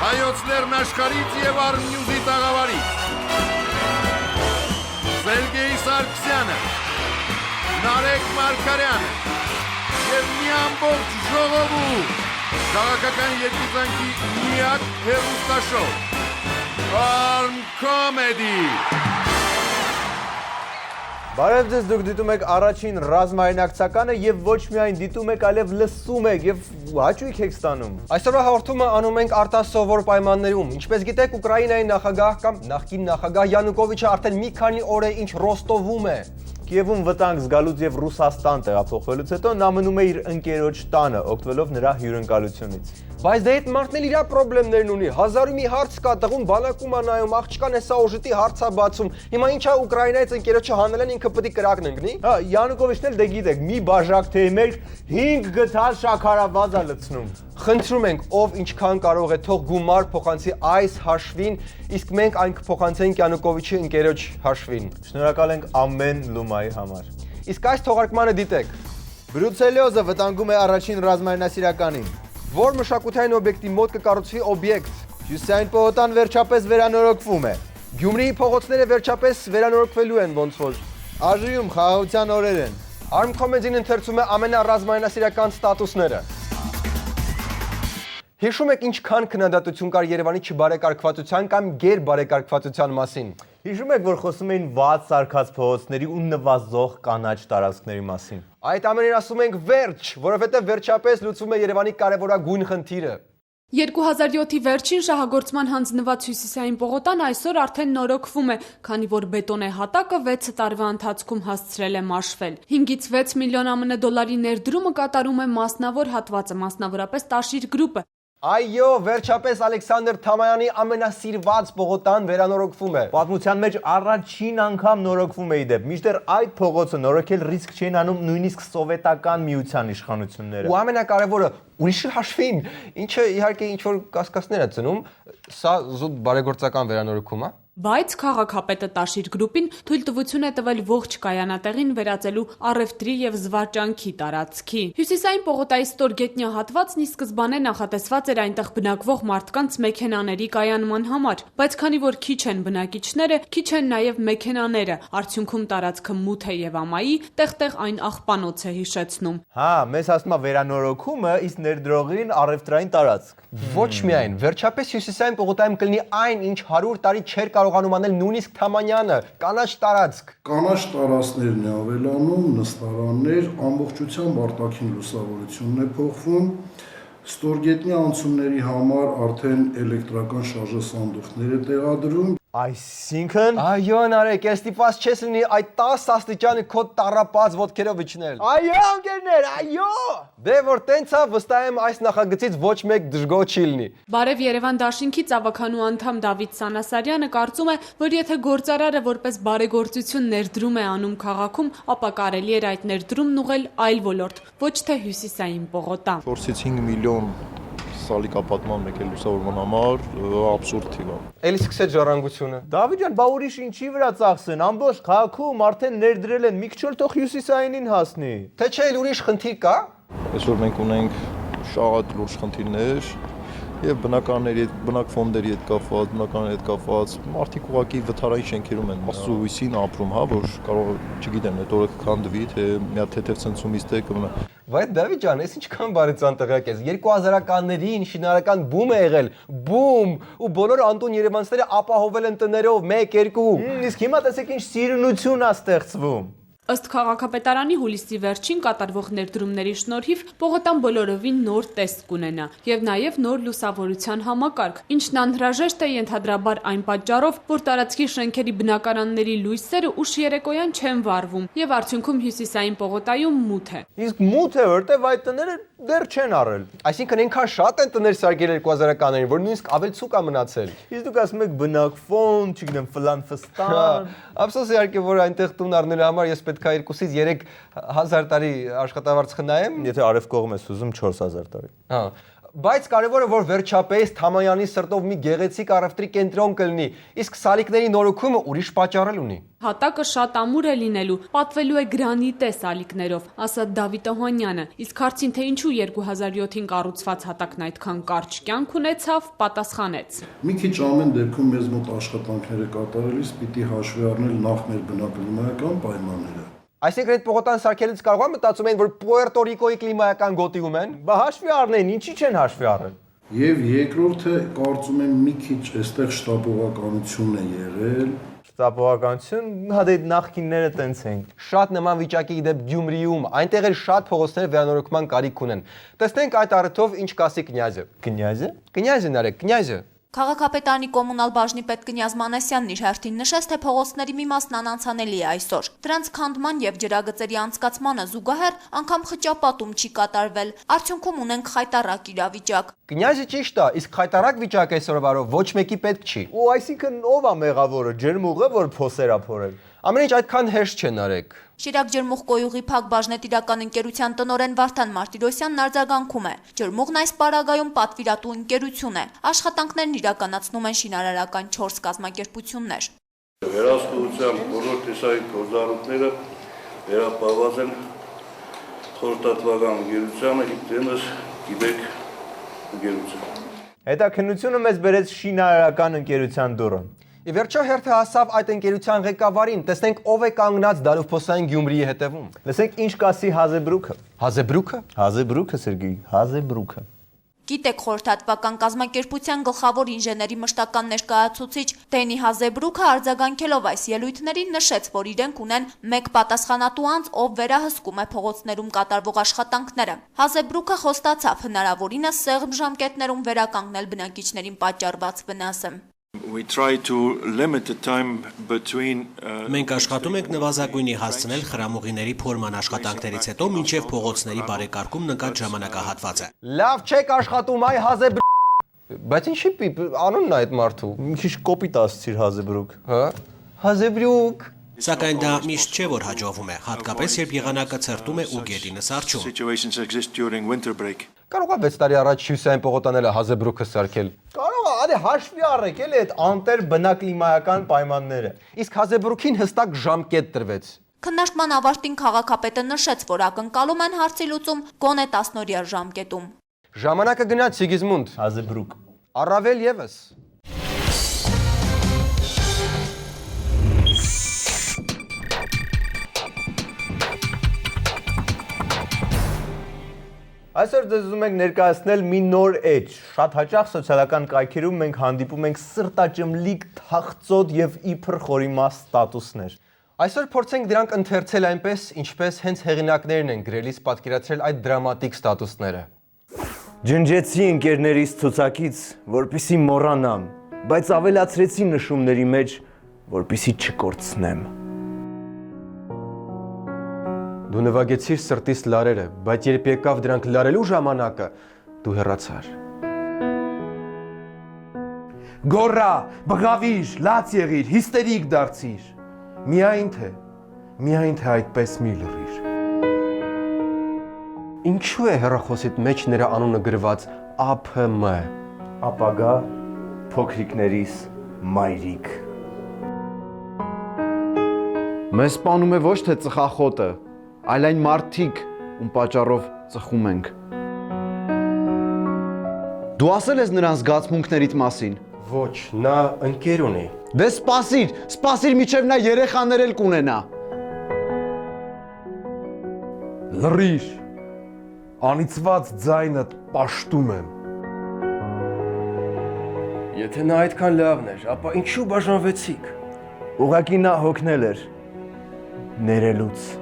Հայոց լեռնաշխարհից եւ Արմնյուզի տաղավարից Սերգեյ Սարգսյանը, Նարեկ Մարգարյանը եւ մի ամբողջ ժողովուրդ քաղաքական երկուծանքի միակ հեռուստաշոու Arm Comedy Բարև ձեզ, դուք դիտում եք առաջին ռազմայնակցականը եւ ոչ միայն դիտում եք, այլև լսում եք եւ հաճույք եք ստանում։ Այսօրվա հաղորդումը անում ենք արտասովոր պայմաններում։ Ինչպես գիտեք, Ուկրաինայի նախագահ կամ նախկին նախագահ Յանուկովիչը արդեն մի քանի օր է ինչ Ռոստովում է։ Կիևում վտանգ զգալուց եւ Ռուսաստան տեղափոխվելուց հետո նա մնում է իր ընկերոջ տանը, օգտվելով նրա հյուրընկալությունից։ Բայց դե այդ մարդն էլ իր պրոբլեմներն ունի։ Հազար ու մի հարց կա, տղուն բանակում է նայում, աղջկան հեսա օժիտի հարց է բացում։ Հիմա ինչա Ուկրաինայից ընկերոջը հանել են, ինքը պետք է կրակն ընկնի։ Հա, Յանուկովիչն էլ դե գիտեք, մի բաժակ թեյ մեջ 5 գթալ շաքարավազ է լցնում։ Խնդրում ենք, ով ինչքան կարող է, թող գումար փոխանցի այս հաշվին, իսկ մենք այն կփոխանցենք Յանուկովիչի ընկերոջ հաշվին։ Շնորհակալ ենք ամեն լումայի համար։ Իսկ այս թողարկմանը դիտեք։ Բրուցելիոզը վտանգում է առաջին ռազմայնասիրականին։ Որ մշակութային օբյեկտի մոտ կկառուցվի օբյեկտ։ Հյուսիսային պողոտան վերջապես վերանորոգվում է։ Գյումրիի փողոցները վերջապես վերանորոգվելու են ոնց որ։ Աժիում խաղաղության օրեր են։ Arm Comedy-ն ընթերցում է ամենառազմայնասիրական ստատուսները։ Հիշում եք ինչքան քննադատություն կար Երևանի չբարեկարգվածության կամ գերբարեկարգվածության մասին։ Հիշում եք, որ խոսում էին վատ սարքած փողոցների ու նվազող կանաչ տարածքների մասին։ Այդ ամենին ասում ենք վերջ, որովհետև վերջապես լուծվում է Երևանի կարևորագույն խնդիրը։ 2007-ի վերջին շահագործման հանձնված Հյուսիսային պողոտան այսօր արդեն նորոգվում է, քանի որ բետոնե հատակը 6 տարվա ընթացքում հասցրել է մաշվել։ 5-ից 6 միլիոն ԱՄՆ դոլարի ներդրումը կատարում է մասնավոր հատվածը, մասնավորապես Տաշիր գրուպը։ Այո, վերջապես Ալեքսանդր Թամայանի ամենասիրված պողոտան վերանորոգվում է։ Պատմության մեջ առաջին անգամ նորոգվում է իդեպ, մինչդեռ այդ փողոցը նորոգել ռիսկ չեն անում նույնիսկ սովետական միության իշխանությունները։ Ու ամենակարևորը, ուրիշի հաշվին, ինչը իհարկե ինչ որ կասկածներ է ծնում, սա զուտ բարեգործական վերանորոգում է։ Բայց քաղաքապետը Տաշիր գրուպին թույլտվություն է տվել ողջ կայանատեղին վերածելու առևտրի եւ զվարճանքի տարածքի։ Հյուսիսային պողոտայի ստորգետնյա հատվածն ի սկզբանե նախատեսված էր այնտեղ բնակվող մարդկանց մեքենաների կայանման համար, բայց քանի որ քիչ են բնակիչները, քիչ են նաեւ մեքենաները, արդյունքում տարածքը մութ է եւ ամայի, տեղ-տեղ այն աղբանոց է հիշեցնում։ Հա, մեզ ասում է վերանորոգումը, իսկ ներդրողին առևտրային տարածք։ Ոչ միայն, վերջապես Հյուսիսային պողոտայում կլինի այն, ինչ 100 տարի չէր կարողանում անել նույնիսկ Թամանյանը, կանաչ տարածք։ Կանաչ տարածքներն է ավելանում, նստարաններ, ամբողջությամբ արտաքին լուսավորությունն է փոխվում։ Ստորգետնյա անցումների համար արդեն էլեկտրական շարժասանդուղքներ է տեղադրում։ Այսինքն Այո, Նարեկ, ես ստիպված չես լինի այդ 10 աստիճանի քո տառապած ոտքերով իջնել։ Այո, ընկերներ, այո։ Դե որ տենց է, վստահ եմ այս նախագծից ոչ մեկ դժգոհ չի լինի։ Բարև Երևան դաշինքի ծավալանու անդամ Դավիթ Սանասարյանը կարծում է, որ եթե գործարարը որպես բարեգործություն ներդրում է անում քաղաքում, ապա կարելի էր այդ ներդրումն ուղղել այլ ոլորտ, ոչ թե Հյուսիսային պողոտա։ 4-ից 5 միլիոն սալիկապատման մեկ է լուսավորման համար աբսուրդ թիվ է։ Էլի սկսեց ժառանգությունը։ Դավիթ ջան, բա ուրիշ ինչի վրա ծախսեն, ամբողջ քաղաքում արդեն ներդրել են, մի քիչ էլ թող Հյուսիսայինին հասնի։ Թե չէ էլ ուրիշ խնդիր կա։ Այսօր մենք ունենք շատ լուրջ խնդիրներ եւ բնակարանների հետ, բնակֆոնդերի հետ կապված, բնակարանների հետ կապված մարդիկ ուղղակի վթարային շենքերում են ասուհույսին ապրում, հա, որ կարող չգիտեմ, այդ օրը կքանդվի, թե մի հատ թեթև ցնցումից թե կմնա։ Բայց Դավիթ ջան, ես ինչքան բարեցան տղեկ ես։ 2000-ականներին շինարարական բում է եղել, բում, ու բոլոր Անտոն Երևանցիները ապահովել են տներով 1-2։ Իսկ հիմա տեսեք ինչ սիրունություն է ստեղծվում։ Ըստ քաղաքապետարանի հուլիսի վերջին կատարվող ներդրումների շնորհիվ պողոտան բոլորովին նոր տեսք կունենա եւ նաեւ նոր լուսավորության համակարգ, ինչն անհրաժեշտ է ենթադրաբար այն պատճառով, որ տարածքի շենքերի բնակարանների լույսերը ուշ երեկոյան չեն վառվում եւ արդյունքում Հյուսիսային պողոտայում մութ է։ Իսկ մութ է, որտեվ այդ տները դեռ չեն առել։ Այսինքն այնքան շատ են տներ սարքել 2000-ականներին, որ նույնիսկ ավել ցուկ է մնացել։ Իսկ դուք ասում եք բնակֆոն, չգիտեմ, ֆլան ֆստան։ Ափսոս իհարկե, որ այնտեղ տուն առնելու համար ես պետք է 2-ից 3 հազար տարի աշխատավարձ խնայեմ։ Եթե արև կողմ ես ուզում 4000 տարի։ Հա, Բայց կարևորը որ վերջապես Թամանյանի սրտով մի գեղեցիկ առևտրի կենտրոն կլինի, իսկ սալիկների նորոգումը ուրիշ պատճառ ունի։ Հատակը շատ ամուր է լինելու, պատվելու է գրանիտե սալիկներով, ասաց Դավիթ Օհանյանը, իսկ հարցին թե ինչու 2007-ին կառուցված հատակն այդքան կարճ կյանք ունեցավ, պատասխանեց. Մի քիչ ամեն դեպքում մեզ մոտ աշխատանքները կատարելիս պիտի հաշվի առնել նախ մեր բնակլիմայական պայմանները։ Այսինքն այդ պողոտան սարքելից կարող է մտածում են, որ Պուերտո Ռիկոյի կլիմայական գոտիում են։ Բա հաշվի առնեն, ինչի չեն հաշվի առել։ Եվ երկրորդը կարծում եմ մի քիչ այստեղ շտապողականություն է եղել։ Շտապողականություն, հա դե նախկինները տենց էին։ Շատ նման վիճակի դեպ Գյումրիում, այնտեղ էլ շատ փողոցներ վերանորոգման կարիք ունեն։ Տեսնենք այդ առիթով ինչ կասի կնյազը։ Կնյազը։ Կնյազը նարեկ, կնյազը։ Քաղաքապետարանի կոմունալ բաժնի պետ Կնյազ Մանասյանն իր հերթին նշեց, թե փողոցների մի մասն անանցանելի է այսօր։ Դրանց քանդման եւ ջրագծերի անցկացմանը զուգահեռ անգամ խճապատում չի կատարվել։ Արդյունքում ունենք խայտառակ իրավիճակ։ Կնյազը ճիշտ է, իսկ խայտառակ վիճակ այսօրվարով ոչ մեկի պետք չի։ Ու այսինքն ով է մեղավորը, ջերմուղը, որ փոսերա փորել։ Ամեն ինչ այդքան հեշտ չէ նարեկ։ Շիրակ ջրմուղ կոյուղի Փակ բաժնետիրական ընկերության տնօրեն Վարդան Մարտիրոսյանն արձագանքում է։ Ջրմուղն այս պարագայում պատվիրատու ընկերություն է։ Աշխատանքներն իրականացնում են շինարարական 4 կազմակերպություններ։ Վերահսկողության բոլոր տեսակի գործառույթները վերապահված են խորհրդատվական ընկերությանը, իբրեմս գիտեք ընկերություն։ Հետաքննությունը մեզ բերեց շինարարական ընկերության դուռը։ Ի վերջո հերթը հասավ այդ ընկերության ղեկավարին, տեսնենք ով է կանգնած Դալուփոսային Գյումրիի հետևում։ Լսենք ինչ կասի Հազեբրուքը։ Հազեբրուքը։ Հազեբրուքը Սերգեյ, Հազեբրուքը։ Գիտեք խորհրդատվական կազմակերպության գլխավոր ինժեների մշտական ներկայացուցիչ Դենի Հազեբրուքը արձագանքելով այս ելույթներին նշեց, որ իրենք ունեն մեկ պատասխանատու անձ, ով վերահսկում է փողոցներում կատարվող աշխատանքները։ Հազեբրուքը խոստացավ հնարավորինս սեղմ ժամկետներում վերականգնել բնակիչներին պատճառված վնասը։ We try to limit the time between Մենք աշխատում ենք նվազագույնի հասցնել խրամուղիների փորման աշխատանքներից հետո մինչև փողոցների բարեկարգում նկատ ժամանակահատվածը։ Լավ չեք աշխատում այ Հազեբրուք։ Բայց ինչի անունն է այդ մարդու։ Մի քիչ կոպիտ ասցիր Հազեբրուք։ Հա։ Հազեբրուք։ Սակայն դա միշտ չէ որ հաջողվում է, հատկապես երբ եղանակը ցրտում է ու գետինը սառչում։ situations exist during winter break. Կարող է 6 տարի առաջ Հյուսային պողոտաները Հազեբրուքը սարքել։ Կարող է, արի հաշվի առեք էլի այդ անտեր բնակլիմայական պայմանները։ Իսկ Հազեբրուքին հստակ ժամկետ տրվեց։ Քննարկման ավարտին քաղաքապետը նշեց, որ ակնկալում են հարցի լուծում գոնե 10-օրյա ժամկետում։ Ժամանակը գնաց Սիգիզմունդ։ Հազեբրուք։ Առավել եւս։ Այսօր ձեզ ուզում ենք ներկայացնել մի նոր էջ։ Շատ հաճախ սոցիալական կայքերում մենք հանդիպում ենք սրտաճմլիկ, թախծոտ եւ իբր խորիմաստ ստատուսներ։ Այսօր փորձենք դրանք ընթերցել այնպես, ինչպես հենց հեղինակներն են գրելիս պատկերացրել այդ դրամատիկ ստատուսները։ Ջնջեցի ընկերներիս ցուցակից, որպիսի մոռանամ, բայց ավելացրեցի նշումների մեջ, որպիսի չկորցնեմ։ Դու նվագեցիր սրտիս լարերը, բայց երբ եկավ դրանք լարելու ժամանակը, դու հեռացար։ Գոռա, բղավիր, լաց եղիր, հիստերիկ դարձիր։ Միայն թե այդպես մի լռիր։ Ինչու է հեռախոսիդ մեջ նրա անունը գրված ԱՓՄ։ Ապագա փոքրիկներիս մայրիկ։ Մեզ սպանում է ոչ թե ծխախոտը, այլ այն մարդիկ, ում պատճառով ծխում ենք։ Դու ասել ես նրան զգացմունքներիդ մասին։ Ոչ, նա ընկեր ունի։ Դե սպասիր, միջև նա երեխաներ էլ կունենա։ Լռիր, անիծված ձայնդ պաշտում եմ։ Եթե նա այդքան լավն էր, ապա ինչու բաժանվեցիք։ Ուղղակի նա հոգնել էր ներելուց։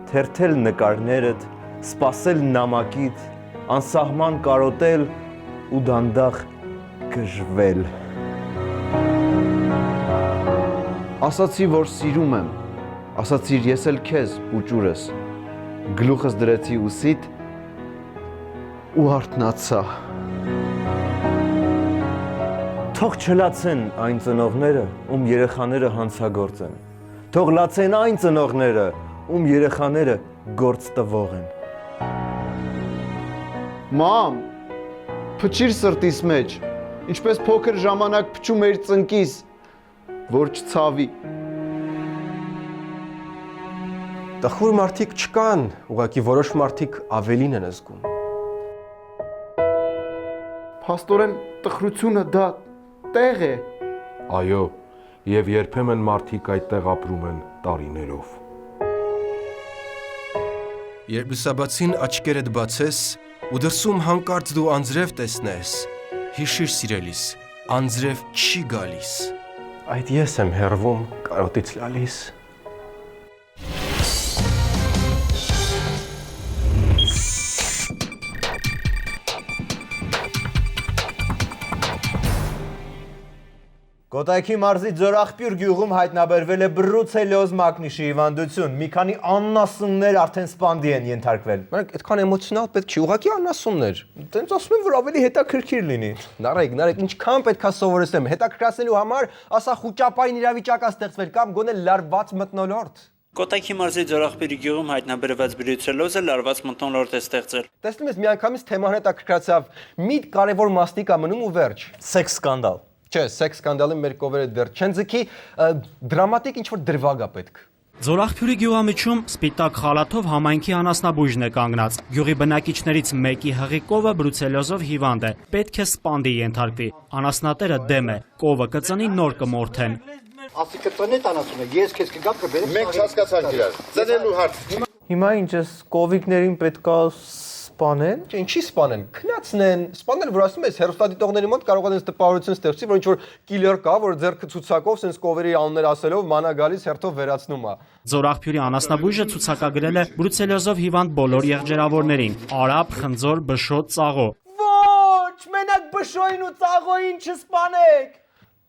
Թերթել նկարներդ, սպասել նամակիդ, անսահման կարոտել ու դանդաղ գժվել։ Ասացի, որ սիրում եմ, ասացիր ես էլ քեզ, պուճուրս, գլուխս դրեցի ուսիդ ու արթնացա։ Թող չլացեն այն ծնողները, ում երեխաները հանցագործ են։ Թող լացեն այն ծնողները, ում երեխաները գործ տվող են։ Մամ, փչիր սրտիս մեջ, ինչպես փոքր ժամանակ փչում էր ծնկիս, որ չցավի։ Տխուր մարդիկ չկան, ուղղակի որոշ մարդիկ ավելին են զգում։ Փաստորեն տխրությունը դա տեղ է։ Այո, եւ երբեմն մարդիկ այդտեղ ապրում են տարիներով։ Երբ լուսաբացին աչքերդ բացես ու դրսում հանկարծ դու անձրև տեսնես, հիշիր սիրելիս, անձրև չի գալիս։ Այդ ես եմ հեռվում կարոտից լալիս։ Կոտայքի մարզի Ձորախպյուր գյուղում հայտնաբերվել է բրուցելոզ մակնիշի հիվանդություն։ Մի քանի աննասուններ արդեն սպանդի են ենթարկվել։ Մենք այդքան էմոցիոնալ պետք չի, ուղղակի աննասուններ։ Տենց ասում եմ, որ ավելի հետաքրքիր լինի։ Նարեկ, ինչքան պետքա սովորեցնեմ, հետաքրքրացնելու համար, ասա խուճապային իրավիճակ է ստեղծվել կամ գոնե լարված մթնոլորտ։ Կոտայքի մարզի Ձորախպյուրի գյուղում հայտնաբերված բրուցելոզը լարված մթնոլորտ է ստեղծել։ Տեսնում ես, միանգամից թեման հետաքրքրացավ, մի կարևոր մասնիկ է մնում ու վերջ։ Սեքս սկանդալ։ Չէ, սեքս սկանդալի մեր կովերը դեռ չեն ձգի, դրամատիկ ինչ-որ դրվագ է պետք։ Ձորախպյուրի գյուղամիջում սպիտակ խալաթով համայնքի անասնաբույժն է կանգնած։ Գյուղի բնակիչներից մեկի հղի կովը բրուցելոզով հիվանդ է, պետք է սպանդի ենթարկվի։ Անասնատերը դեմ է, կովը կծնի նոր կմորթեն։ Ասի կծնի տանասունը, ես քեզ կգամ կբերեմ։ Մենք հասկացանք իրար, ծնելու հարց։ Հիմա ինչ ես կովիկներին պետքա սպանեն։ Ինչի սպանեն, քնացնեն, սպանել, որ ասում ես, հեռուստադիտողների մոտ կարող են տպավորություն ստեղծի, որ ինչ-որ կիլեր կա, որ ձեռքը ցուցակով սենց կովերի անուններ ասելով մանա գալիս հերթով վերացնում է։ Ձորախպյուրի անասնաբույժը ցուցակագրել է բրուցելոզով հիվանդ բոլոր եղջերավորներին՝ արապ, խնձոր, բշոտ, ծաղո։ Ոչ, մենակ բշոյին ու ծաղոյին չսպանեք։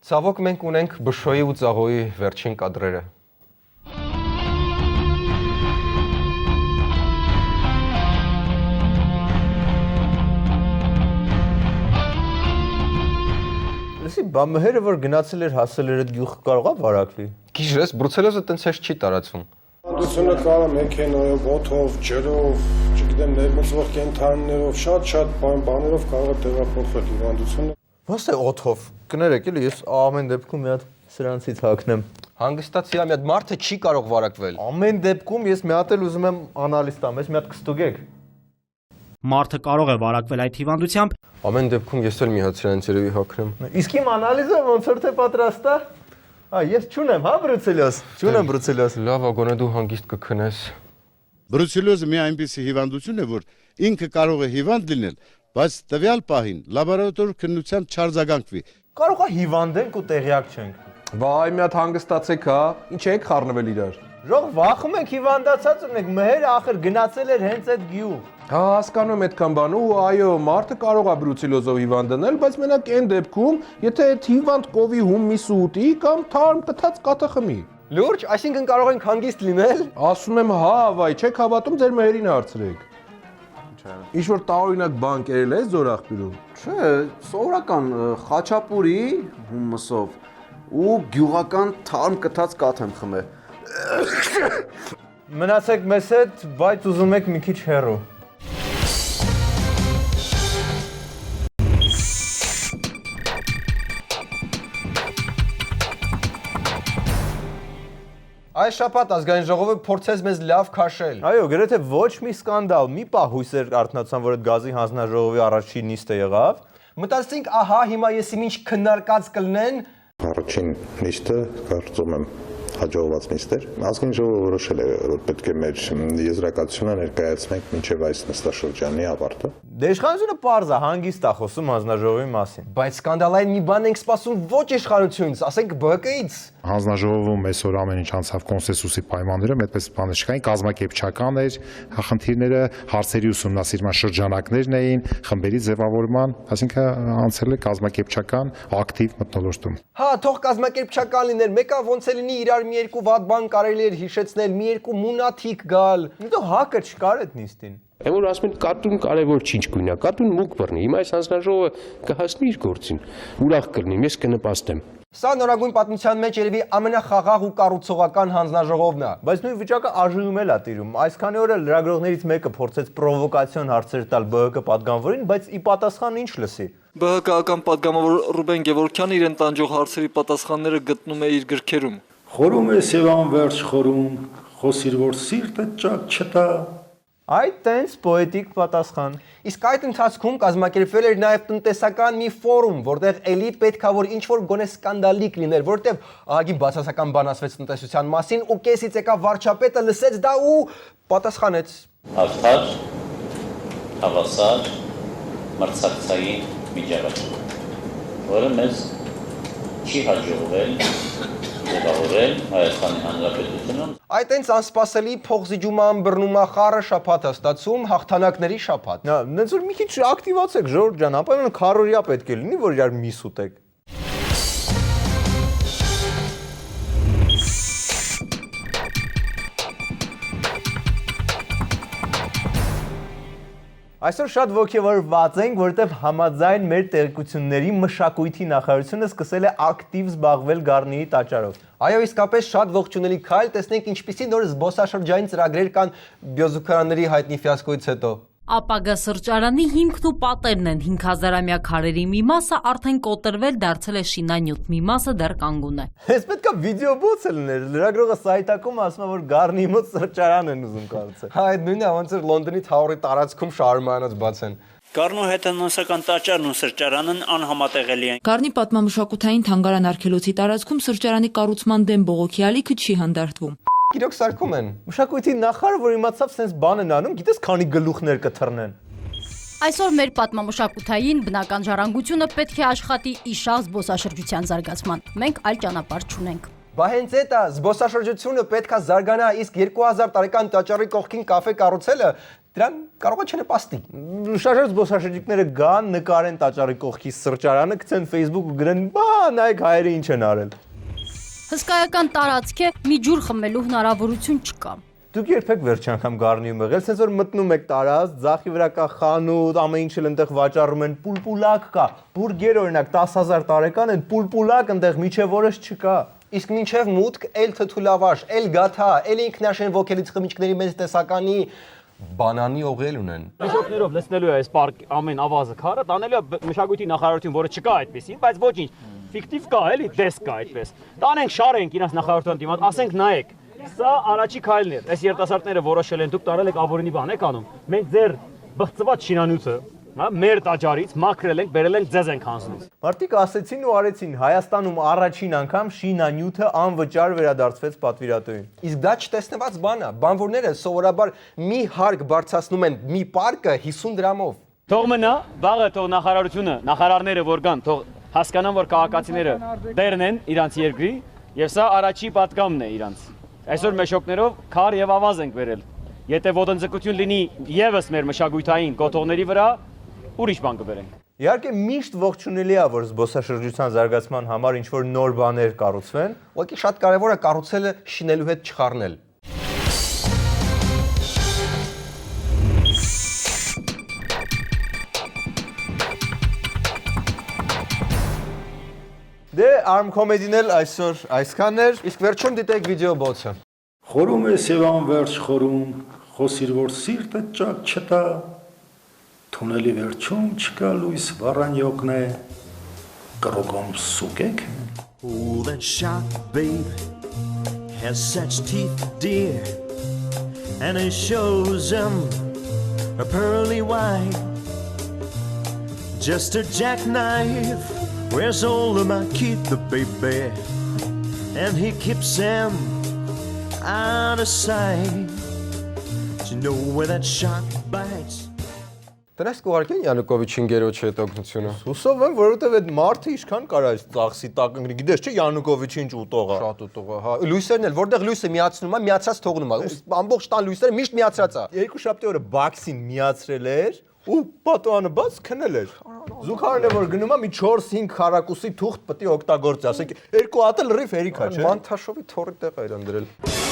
Ցավոք մենք ունենք բշոյի ու ծաղոյի վերջին կադրերը։ Լսի, բա մհերը որ գնացել էր հասել էր այդ գյուղ կարողա վարակվի։ Գիժես, բրուցելոզը տենց հեշտ չի տարածվում։ Հանդությունը կարա մեքենայով, օդով, ջրով, չգիտեմ, ներմուծվող կենդանիներով, շատ բաներով կարող է տեղափոխվել հիվանդությունը։ Ո՞նց է օդով։ Կներեք, էլի ես ամեն դեպքում մի հատ սրանցից հագնեմ։ Հանգստացի, մի հատ մարդը չի կարող վարակվել։ Ամեն դեպքում ես մի հատ էլ ուզում եմ անալիզ տամ, ես մի հատ կստուգեք։ Մարդը կարող է վարակվել այդ հիվանդությամբ։ Ամեն դեպքում ես էլ մի հատ սրանից երևի հագնեմ։ Իսկ իմ անալիզը ոնց որ թե պատրաստ է։ Ես չունեմ, հա բրուցելոզ։ Չունեմ բրուցելոզ։ Լավ, գոնե դու հանգիստ կքնես։ Բրուցելոզը մի այնպիսի հիվանդություն է, որ ինքը կարող է հիվանդ լինել, բայց տվյալ պահին լաբորատոր քննության չարձագանքվի։ Կարող է հիվանդենք ու տեղյակ չենք։ Վայ, մի հատ հանգստացեք, հա։ Ինչ եք խառնվել իրար։ Ժող վախում եք հիվանդացած ունենք, մհերը ախր գնացել էր հենց այդ գյուղ։ Հա, հասկանում եմ այդքան բան ու այո, մարդը կարող է բրուցելոզով հիվանդանալ, բայց մենակ այն դեպքում, եթե այդ հիվանդ կովի հումի սուտի կամ թարմ կթած կաթը խմի։ Լուրջ, այսինքն կարող ենք հանգիստ լինել։ Ասում եմ, հա, վայ, չեք հավատում, ձեր մհերին հարցրեք։ Ինչ որ տարօրինակ բան կերել ես Ձորախպյուրում։ Չէ, սովորական խաչապուրի հումսով ու գյուղական թարմ կթած կաթ եմ խմել։ Մնացեք մեզ հետ, բայց ուզում եք մի քիչ հեռու։ Այս շաբաթ ազգային ժողովը փորձեց մեզ լավ քաշել։ Այո, գրեթե ոչ մի սկանդալ, մի պահ հույսեր արթնացան, որ այդ գազի հանձնաժողովի առաջին նիստը եղավ։ Մտածեցինք, ահա հիմա ես ինչ քննարկած կլինեն։ Առաջին նիստը կարծում եմ հաջողված նիստ էր։ Ազգային ժողովը որոշել է, որ պետք է մեր եզրակացությունը ներկայացնենք մինչև այս նստաշրջանի ավարտը։ Դե իշխանությունը պարզ է, հանգիստ է խոսում հանձնաժողովի մասին։ Բայց սկանդալային մի բան ենք սպասում ոչ իշխանությունից, ասենք ԲՀԿ-ից։ Հանձնաժողովում այսօր ամեն ինչ անցավ կոնսենսուսի պայմաններով, այդպես բաներ չկային, կազմակերպչական էր, խնդիրները հարցերի ուսումնասիրման շրջանակներն էին, խմբերի ձևավորման, այսինքն անցել է կազմակերպչական ակտիվ մթնոլորտում։ Հա, թող կազմակերպչական լիներ, մեկը ոնց է լինի իրար մի երկու վատ բան կարելի էր հիշեցնել, մի երկու մունաթիկ գալ։ Դու հակը չկար այդ նիստին։ Այն որ ասում են կատուն կարևոր չի գույնա, կատուն մուկ բռնի։ Հիմա այս հանձնաժողովը կհասնի իր գործին։ Ուրախ կլինեմ, ես կնպաստեմ։ Սա նորագույն պատմության մեջ երևի ամենախաղաղ ու կառուցողական հանձնաժողովն է, բայց նույն վիճակը ԱԺ-ում էլ է տիրում։ Այսքանի օրը լրագրողներից մեկը փորձեց պրովոկացիոն հարցեր տալ ԲՀԿ պատգամավորին, բայց ի պատասխան ինչ լսի։ ԲՀԿ-ական պատգամավոր Ռուբեն Գևորգյանը իրեն տանջող հարցերի պատասխանները գտնում է իր գրքերում։ Խորում ես եւ անverջ խորում, խոսիր որ սիրտը ճակ չտա։ Այդ տենց պոետիկ պատասխան։ Իսկ այդ ընթացքում կազմակերպվել էր նաև տնտեսական մի ֆորում, որտեղ էլի պետքա որ ինչ-որ գոնե սկանդալիկ լիներ, որտեղ ահագին բացասական բան ասվեց տնտեսության մասին ու կեսից եկավ վարչապետը, լսեց դա ու պատասխանեց. Արդար, հավասար, մրցակցային միջավայր, որը մեզ չի հաջողվել ձևավորել Հայաստանի Հանրապետությունում։ Այդ այնց անսպասելի փողզիջումա բռնումա խառը շաբաթ է ստացում հաղթանակների շաբաթ։ Նենց որ մի քիչ ակտիվացեք Ժորժ ջան, ապա քարորիա պետք է լինի, որ իրար միս ուտեք։ Այսօր շատ ոգևորված ենք, որտեղ համաձայն մեր տեղեկությունների մշակույթի նախարարությունը սկսել է ակտիվ զբաղվել Գառնիի տաճարով։ Այո, իսկապես շատ ողջունելի քայլ, տեսնենք ինչպիսի նոր զբոսաշրջային ծրագրեր կան Բյոզուքարանների հայտնի ֆիասկոից հետո։ Ապագա սրճարանի հիմքն ու պատերն են 5000-ամյա քարերի մի մասը արդեն կոտրվել, դարձել է շինանյութ, մի մասը դեռ կանգուն է։ Ես պետքա վիդեո բոց լիներ, լրագրողը սայթակում ասում է, որ Գառնիի մոտ սրճարան են ուզում կարծել։ Այդ նույնն է, ոնց որ Լոնդոնի Թաուրի տարածքում շարմանած բացեն։ Գառնու հետանոսական տաճարն ու սրճարանն անհամատեղելի են։ Գառնի պատմամշակութային թանգարան արգելոցի տարածքում սրճարանի կառուցման դեմ բողոքի ալիքը չի հանդարտվում։ Իրոք սարքում են։ Մշակույթի նախարարը, որ իմացավ սենց բան են անում, գիտես քանի գլուխներ կթռնեն։ Այսօր մեր պատմամշակութային բնական ժառանգությունը պետք է աշխատի իշահ զբոսաշրջության զարգացման։ Մենք այլ ճանապարհ չունենք։ Բա հենց այդ է, զբոսաշրջությունը պետքա զարգանա, իսկ 2000 տարեկան տաճարի կողքին կաֆե կառուցելը դրան կարող է չնպաստի։ Շարժ զբոսաշրջիկները գան, նկարեն տաճարի կողքի սրճարանը, գցեն Facebook ու գրեն, բա նայեք հայերը ինչ են արել։ Հսկայական տարածք է, մի ջուր խմելու հնարավորություն չկա։ Դուք երբեք վերջ անգամ Գառնիում եղել, սենց որ մտնում եք տարած, ձախի վրա կա խանութ, ամեն ինչ էլ այնտեղ վաճառում են, պուլպուլակ կա, բուրգեր օրինակ 10000 տարեկան են, պուլպուլակ այնտեղ միջև օրս չկա։ Իսկ մինչև մուտք էլ թթուլավաշ, էլ գաթա, էլ ինքնաշեն ոգելից խմիչքների մեծ տեսականի բանանի օղել ունեն։ Մշակներով լցնելու է այս պարկ ամեն ավազը քարը, տանելու է մշակույթի նախարարություն, որը չկա այդպեսին, բայց ոչինչ, ֆիկտիվ կա, էլի, դես կա այդպես։ Տանենք, շարենք իրաց նախարարության դիմաց, ասենք նայեք, սա առաջի քայլն է։ Այս երիտասարդները որոշել են, դուք տարել եք ապօրինի բան եք անում։ Մենք ձեր բղծված շինանյութը, մեր տաճարից մաքրել ենք, բերել ենք, ձեզ ենք հանձնում։ Մարդիկ ասեցին ու արեցին, Հայաստանում առաջին անգամ շինանյութը անվճար վերադարձվեց պատվիրատուին։ Իսկ դա չտեսնված բան է, բանվորները սովորաբար մի հարկ բարձրացնում են մի պարկը 50 դրամով։ Թող մնա, վաղը թող նախարարությունը, նախարարները որ գան, թող հասկանան, որ քաղաքացիները դերն են իրանց երկրի, եւ սա առաջի պատգամն է իրանց։ Այսօր մեշոկներով քար եւ ավազ ենք վերել։ Եթե ոտնձգություն լինի եւս մեր մշակույթային կոթողների վրա, ուրիշ բան կբերենք։ Իհարկե միշտ ողջունելի է, որ զբոսաշրջության զարգացման համար ինչ-որ նոր բաներ կառուցվեն, ուղղակի շատ կարևոր է կառուցելը շինելու հետ չխառնել։ Դե Arm Comedy-ն էլ այսօր այսքանն էր, իսկ վերջում դիտեք վիդեո բոցը։ Խորում ես եւ անverջ խորում, խոսիր որ սիրտը ճակ չտա, թունելի վերջում չկա լույս վառանյոկն է, կռոգում սուկեք։ Oh, that shark, babe, has such teeth, dear, and it shows them a pearly white. Just a jackknife, where's all of my kid, the baby, and he keeps them out of sight. Do you know where that shark bites? Տնես կուղարկեն Յանուկովիչին գերոջի հետ օգնությունը։ Հուսով եմ, որովհետև այդ մարդը ինչքան կարա այս ծախսի տակ ընկնի, գիտես չէ Յանուկովիչի ինչ ուտող է։ Շատ ուտող է, հա։ Լույսերն էլ, որտեղ լույսը միացնում է, միացած թողնում է։ Ամբողջ տան լույսերը միշտ միացած է։ Երկու շաբթի օրը բաքսին միացրել էր ու պատուանը բաց քնել էր։ Զուգարն է որ գնում է մի 4-5 քառակուսի թուղթ պետք է օգտագործի, ասենք երկու հատ էլ լրիվ հերիք է, չէ։ Մանթաշովի թորի տեղ է իրան դրել։